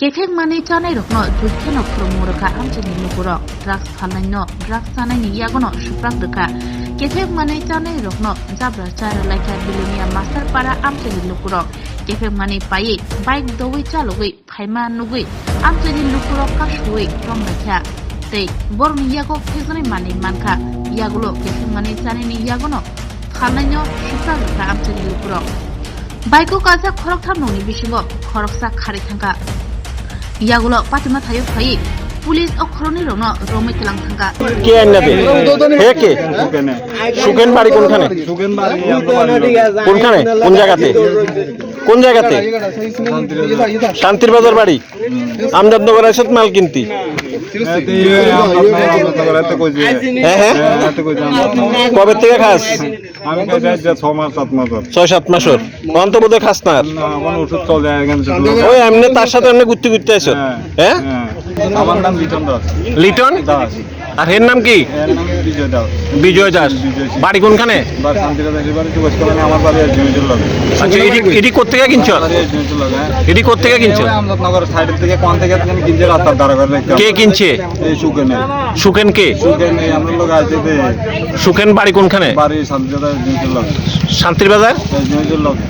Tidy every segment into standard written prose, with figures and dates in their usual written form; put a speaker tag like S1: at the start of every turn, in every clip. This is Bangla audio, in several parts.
S1: Kefek mani chanai rokno jutkeno promo raka amchani lukuro drugs phalnaino drugs chanai yagono suprak raka Kefek mani chanai rokno jabra chara laika bilonia master para amchani lukuro Kefek mani pai bike doi chalogui phaima nugui amchani lukuro kashui romrakha tei borni yago phezoni mani manka yagulo Kefek mani chanai ni yagono phalnaino suprak raka amchani lukuro Bike ko kaja khorok thamnoni bisingo khoroksa khari thangka Yagulo patima thayo phai police অক্ষরণী রণ রমে কেলাং থাকা
S2: কে আনবে হে কে সুকেন বাড়ি কোনখানে কোনখানে কোন জায়গাতে শান্তির বাজার বাড়ি আমজাদনগর আইছত মাল কিনতি হ্যাঁ কবে থেকে খাস
S3: আমি খাইছি 6 মাস 7 মাস
S2: 6-7 মাসের অন্ত বোধহয় খাস না
S3: ওষুধ চলে
S2: ওই এমনি তার সাথে এমনি ঘুরতে আইছত হ্যাঁ
S3: আমার নাম লিটন দাস
S2: লিটন
S3: দাস
S2: আর এর নাম কি
S3: এর নাম বিজয় দাস
S2: বিজয় দাস বাড়ি কোনখানে
S3: আমার বাড়ি জমিজুল লাগে
S2: আচ্ছা এডি কোত্থেকে কিনছো এডি কোত্থেকে কিনছো
S3: আমজাদনগর সাইড থেকে কোন থেকে তুমি কিনছে রাস্তার ধারে করে
S2: কে কিনছে
S3: এই
S2: সুকেন কে
S3: সুকেন আমরা লোক আছে
S2: সুকেন বাড়ি কোনখানে
S3: বাড়ি জমিজুল লাগে
S2: শান্তির বাজার
S3: জমিজুল লাগে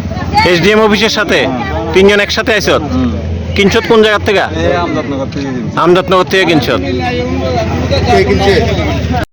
S2: এসডিএম অফিসের সাথে তিনজন একসাথে আইছত কিনছত কোন জায়গা থেকে
S3: আমজাদনগর থেকে
S2: আমজাদনগর থেকে কিনছত